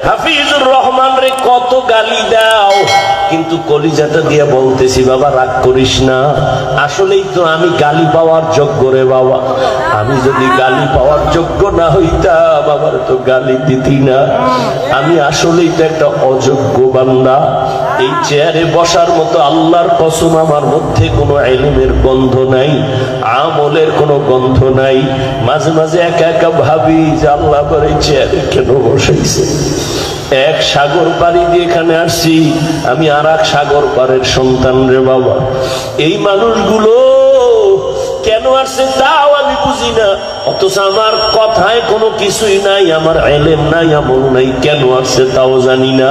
হাফিজুর রহমান রে কত গালি দাও, কিন্তু কলিজাটা দিয়ে বলতেছি বাবা রাগ করিস না, আসলেই তো আমি গালি পাওয়ার যোগ্য রে বাবা। আমি যদি গালি পাওয়ার যোগ্য না হইতাম বাবার তো গালি দিতি না। আমি আসলেই তো একটা অযোগ্য বান্দা। এই চেয়ারে বসার মতো আল্লাহর কসম আমার মধ্যে কোনো ইলমের গন্ধ নাই, আমলের কোনো গন্ধ নাই। মাঝে মাঝে একা একা ভাবি যে আল্লাহ পরে এই চেয়ারে কেন বসাইছে। এক সাগর পাড়ি দিয়ে এখানে আসছি, আমি আর এক সাগর পাড়ের সন্তান রে বাবা। এই মানুষগুলো কেন আসছে তাও আমি বুঝি না, অথচ আমার কথায় কোনো কিছুই নাই, আমার ইলম নাই, আমল নাই, কেন আসছে তাও জানি না।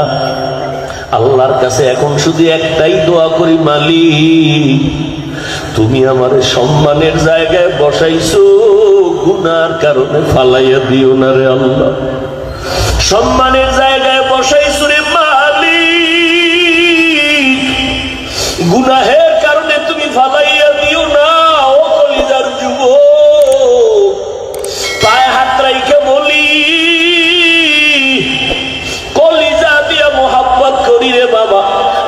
আল্লাহর কাছে এখন শুধু একটাই দোয়া করি, মালিক তুমি আমার সম্মানের জায়গায় বসাইছো, গুনার কারণে ফালাইয়া দিও না রে আল্লাহ। সম্মানের জায়গায় বসাইছো রে মালিক, গুনাহের কারণে তুমি ফালাইয়া দিও না। ও কলিজার যুবক, পায়ে হাত রাইখে বলি, কলিজা দিয়া মোহাব্বত করি রে বাবা।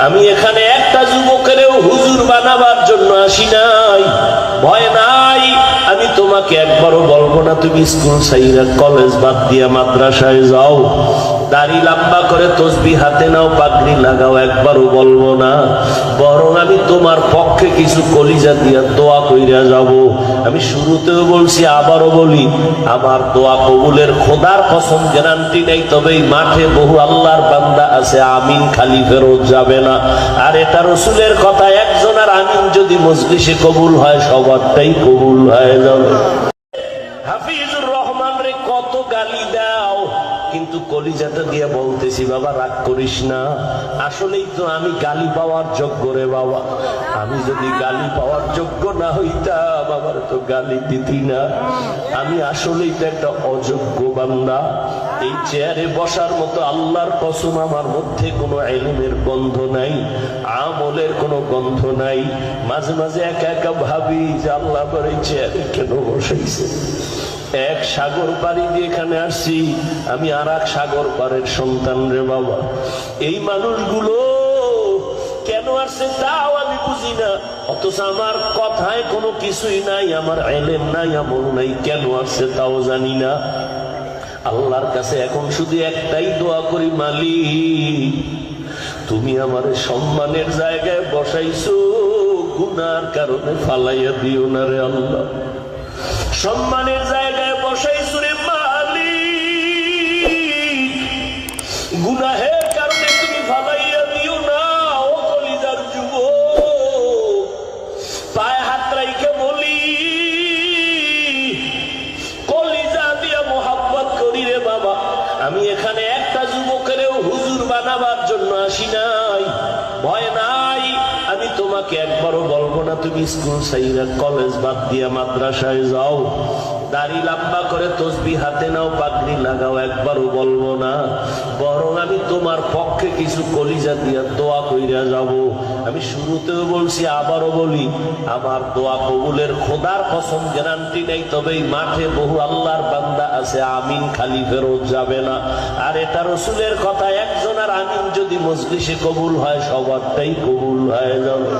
আমি এখানে একটা যুবকেরও হুজুর বানাবার জন্য আসি নাই, ভয় নাই। আমি তোমাকে একবারও বলবো না তুমি স্কুল ছাইরা কলেজ বাদ দিয়া মাদ্রাসায় যাও, দাড়ি লম্বা করে তসবিহ হাতে নাও, পাগড়ি লাগাও, একবারও বলবো না। বরং আমি তোমার পক্ষে কিছু কলিজা দিয়া দোয়া কইরা যাব। আমি শুরুতেও বলছি, আবারও বলি, আমার দোয়া কবুলের খোদার কসম গ্যারান্টি নেই, তবে এই মাঠে বহু আল্লাহর বান্দা আছে আমিন খালি ফেরত যাবে না। আর এটা রসুলের কথা, একজন আর আমিন যদি মজলিসে কবুল হয় সবারটাই কবুল হয়ে যাবে। হাফিজুর রহমান রে কত গালি দাও, কিন্তু কলিজাটা দিয়ে বলতেছি বাবা রাগ করিস না, আসলেই তো আমি গালি পাওয়ার যোগ্য রে বাবা। আমি যদি গালি পাওয়ার যোগ্য না হইতাম বাবার তো গালি দিতি না। আমি আসলেই তো একটা অযোগ্য বান্দা। এই চেয়ারে বসার মতো আল্লাহর কসম আমার মধ্যে কোনো ইলমের গন্ধ নাই, আমলের কোনো গন্ধ নাই। মাঝে মাঝে একা একা ভাবি যে আল্লাহ পরে এই চেয়ারে কেন বসাইছে। এক সাগর পাড়ি দিয়ে এখানে আসছি, আমি আর এক সাগর পাড়ের সন্তান রে বাবা। এই মানুষগুলো কেন আসছে তাও আমি বুঝি না, অথচ আমার কথায় কোনো কিছুই নাই, আমার ইলম নাই, আমল নাই, কেন আসছে তাও জানি না। আল্লাহর কাছে এখন শুধু একটাই দোয়া করি, মালিক তুমি আমার সম্মানের জায়গায় বসাইছো, গুনার কারণে ফালাইয়া দিও না রে আল্লাহ। সম্মানের জায়গায় বসাইছো রে মালিক, গুনাহের কারণে তুমি ফালাইয়া দিও না। ও কলিজার যুবক, পায়ে হাত রাইখে বলি, কলিজা দিয়া মোহাব্বত করি রে বাবা। আমি এখানে একটা যুবকেরও হুজুর বানাবার জন্য আসি নাই, ভয় নাই। আমি তোমাকে একবারও বলবো না তুমি স্কুল ছাইরা কলেজ বাদ দিয়া মাদ্রাসায় যাও, দাড়ি লম্বা করে তসবিহ হাতে নাও, পাগড়ি লাগাও, একবারও বলবো না। বরং আমি তোমার পক্ষে কিছু কলিজা দিয়া দোয়া কইরা যাব। আমি শুরুতেও বলছি, আবারও বলি, আমার দোয়া কবুলের খোদার কসম গ্যারান্টি নেই, তবে এই মাঠে বহু আল্লাহর বান্দা আছে আমিন খালি ফেরত যাবে না। আর এটা রসুলের কথা, একজন আর আমিন যদি মজলিসে কবুল হয় সবারটাই কবুল হয়ে যাবে।